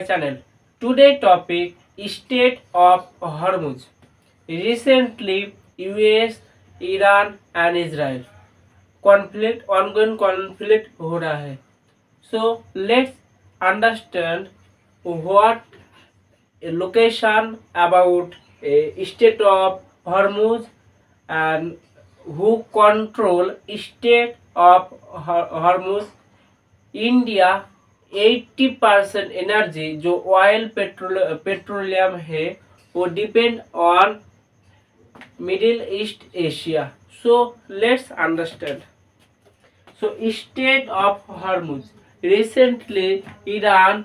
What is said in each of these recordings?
channel. Today topic State of Hormuz. Recently, US, Iran and Israel ongoing conflict हो रहा है. So let's understand what location about State of Hormuz and who control State of Hormuz. India 80% energy जो oil petroleum है वो depend on Middle East Asia. So let's understand. So state of Hormuz. Recently Iran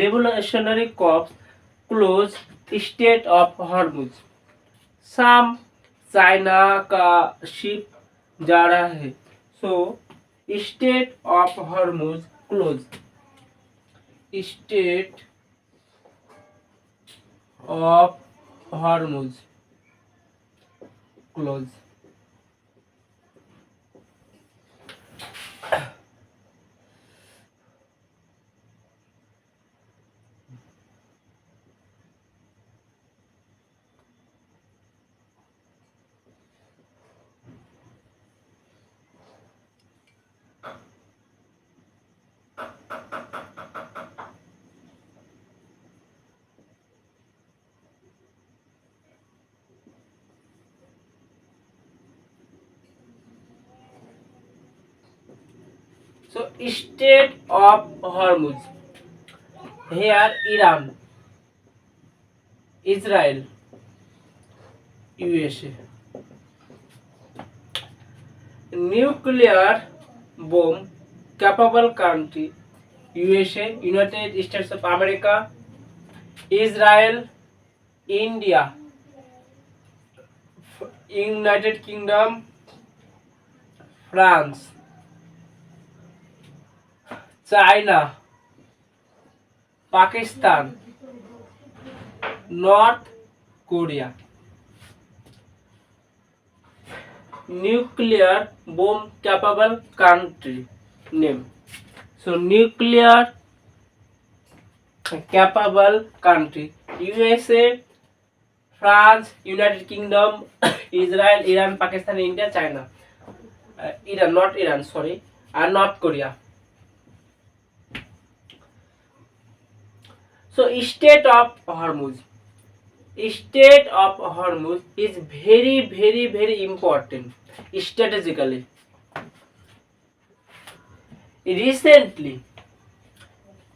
revolutionary corps close state of Hormuz. Some China का ship जा रहा है. So State of Hormuz closed. State of Hormuz closed. So State of Hormuz. Here Iran, Israel, USA. Nuclear bomb capable country USA, United States of America, Israel, India, United Kingdom, France, China, Pakistan, North Korea. Nuclear bomb capable country name. So nuclear capable country USA, France, United Kingdom, Israel, Iran, Pakistan, India, China. Iran, not Iran, sorry, and North Korea. So State of Hormuz. State of Hormuz is very important strategically. Recently,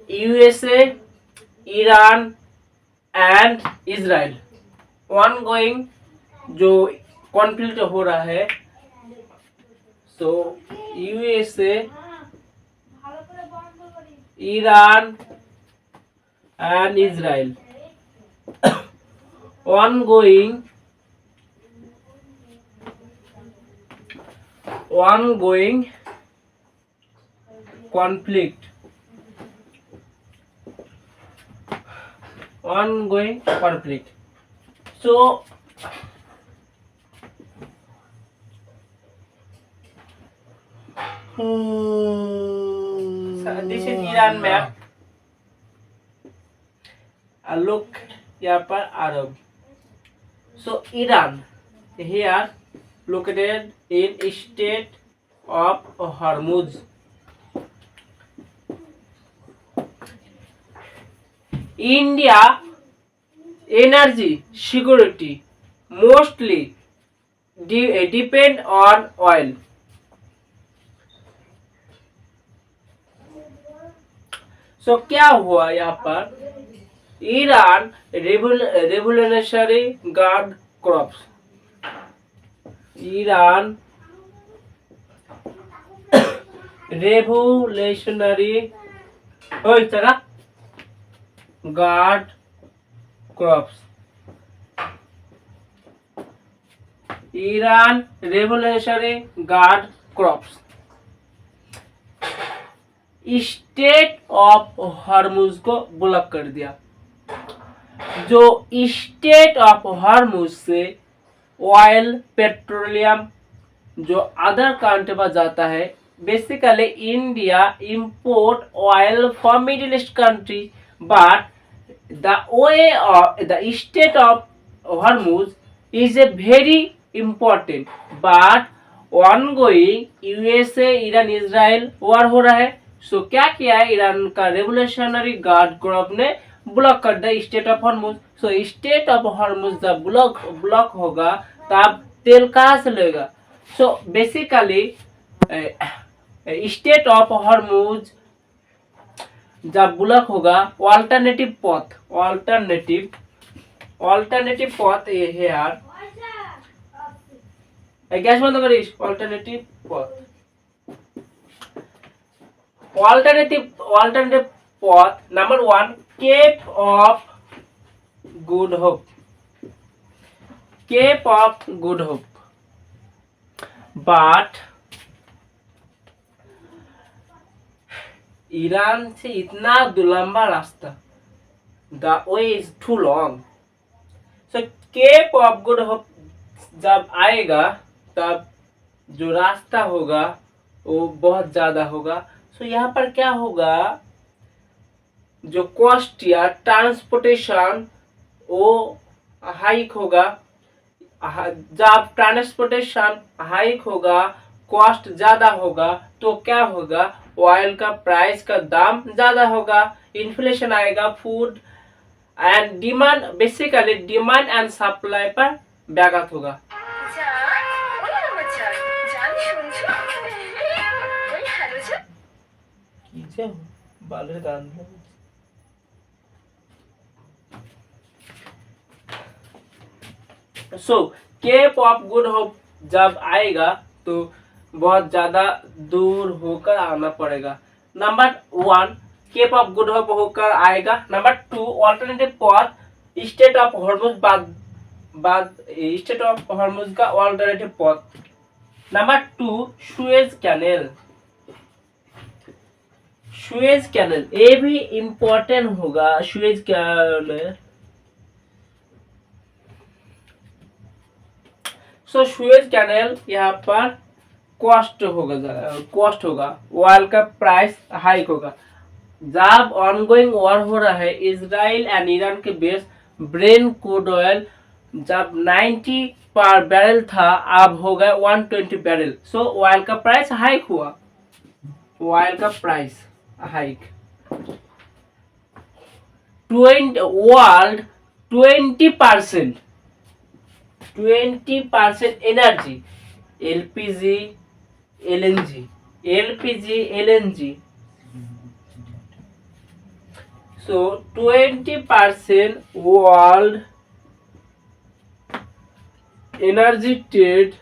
USA, Iran and Israel ongoing जो conflict हो रहा है. So USA, Iran and Israel ongoing conflict. So this is Iran map. Look यहाँ पर Arab. So Iran here located in state of Hormuz. India energy security mostly depend on oil. So क्या हुआ यहाँ पर? Iran revolutionary guard corps. Iran revolutionary guard corps. Iran revolutionary guard corps. State of Hormuz को block कर दिया. जो state of Hormuz से oil petroleum जो अदर कंट्री पर जाता है basically India import oil from Middle East country, but the way of the state of Hormuz is a very important, but ongoing USA Iran Israel war हो रहा है. So क्या किया है ईरान का रेवोल्यूशनरी गार्ड ग्रुप ने block कर दिया Strait of Hormuz. So state of Hormuz जब ब्लॉक होगा तब तेल कहाँ से लेगा. So basically Strait of Hormuz जब ब्लॉक होगा অল্টারনেটিভ পথ হেয়ার গ্যাস বন্ধ করিস. অল্টারনেটিভ পথ number 1 Cape of Good Hope but Iran से इतना लंबा रास्ता, the way is too long. So Cape of Good Hope जब आएगा तब जो रास्ता होगा वो बहुत ज्यादा होगा. सो यहाँ पर क्या होगा, जो कॉस्ट या ट्रांसपोर्टेशन वो हाइक होगा. जब ट्रांसपोर्टेशन हाइक होगा, कॉस्ट ज्यादा होगा, तो क्या होगा, ऑयल का प्राइस का दाम ज्यादा होगा, इन्फ्लेशन आएगा, food and demand basically demand and supply पर ব্যাঘাত होगा. So Cape of Good Hope जब आएगा तो बहुत ज्यादा दूर होकर आना पड़ेगा. Number 1 Cape of Good Hope होकर आएगा. नंबर 2 ऑल्टरनेटिव पथ स्टेट ऑफ हॉर्मुज बाद स्टेट ऑफ हॉर्मुज का ऑल्टरनेटिव पथ. नंबर 2 सुएज कैनल ये भी इम्पोर्टेंट होगा. Suez Canal so Suez Canal यहाँ पर कॉस्ट होगा, ऑयल का प्राइस हाइक होगा. जब ऑनगोइंग वॉर हो रहा है इजराइल एंड ईरान के बेस ब्रेन क्रूड ऑयल जब 90 पर बैरल था अब हो गया 120 बैरल. सो ऑयल का प्राइस हाइक हुआ. ऑयल का price hike 20% energy LPG LNG. So 20% world energy trade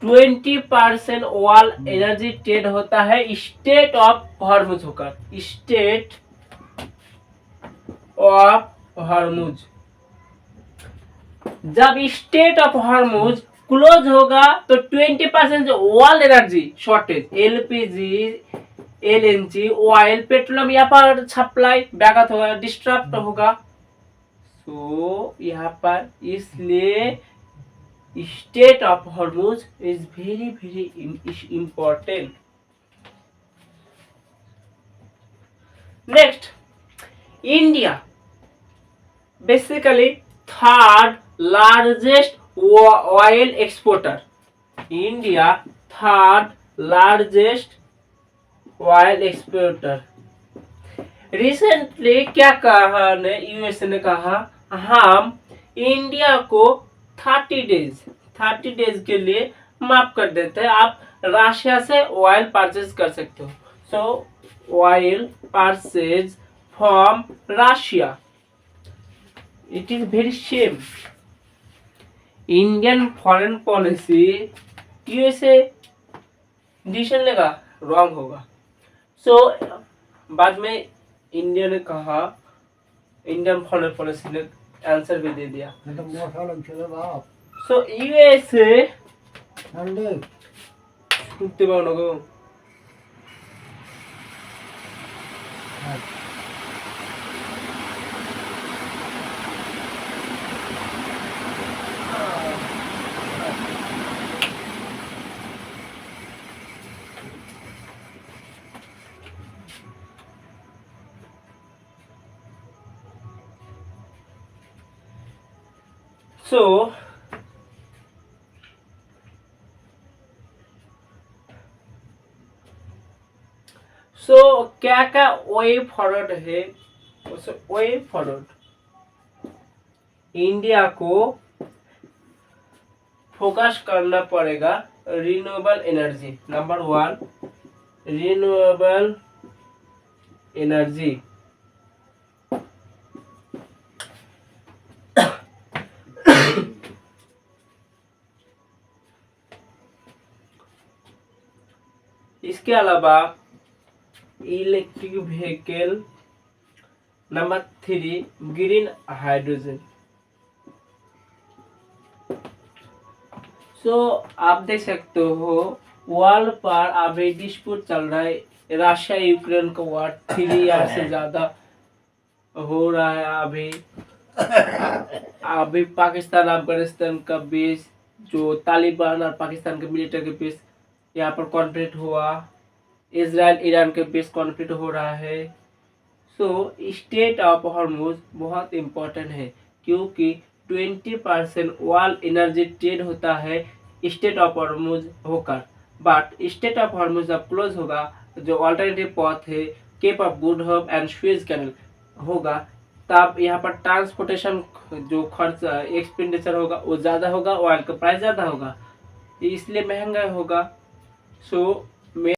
20% world energy trade होता है स्टेट ऑफ हॉर्मुज होकर. स्टेट ऑफ हॉर्मुज जब स्टेट ऑफ हॉर्मुज क्लोज होगा तो 20% world energy shortage LPG LNG oil petroleum यहाँ पर सप्लाई ब्याघात होगा, डिस्टर्ब होगा. तो यहाँ पर इसलिए state of Hormuz is very important. Next India basically third largest oil exporter. India third largest oil exporter. Recently क्या कहा ने यूएसए ने कहा हम इंडिया को 30 डेज के लिए माफ कर देते हैं, आप रशिया से ऑयल परचेज कर सकते हो. So oil purchase from Russia it is very shame. Indian foreign policy USA decision लेगा रॉन्ग होगा. सो बाद में इंडिया ने कहा, इंडियन फॉरेन पॉलिसी ने आंसर भी दे दिया. सो यूएसए শুনতে পাও না গো. सो क्या क्या वे फॉरवर्ड है? वे फॉरवर्ड इंडिया को फोकस करना पड़ेगा renewable energy. Number 1, renewable energy. इसके अलावा electric vehicle. Number 3, green hydrogen. आप देख सकते हो वर्ल्ड पर अभी डिस्प्यूट चल रहा है, रशिया यूक्रेन का वॉर 3 ईयर से ज्यादा हो रहा है। अभी पाकिस्तान अफगानिस्तान का बीच, जो तालिबान और पाकिस्तान के मिलिट्री के बीच यहाँ पर कॉन्फ्लिक्ट हुआ। इजराइल ईरान के बीच कॉन्फ्लिक्ट हो रहा है। स्टेट ऑफ हॉर्मुज बहुत इम्पोर्टेंट है, क्योंकि 20% वर्ल्ड एनर्जी ट्रेड होता है स्टेट ऑफ हॉर्मुज होकर। बट स्टेट ऑफ हॉर्मुज जब क्लोज होगा, जो अल्टरनेटिव पाथ है Cape of Good Hope and Suez Canal होगा, तब यहाँ पर ट्रांसपोर्टेशन जो खर्च एक्सपेंडिचर होगा वो ज़्यादा होगा, ऑयल का प्राइस ज़्यादा होगा, इसलिए महंगा होगा।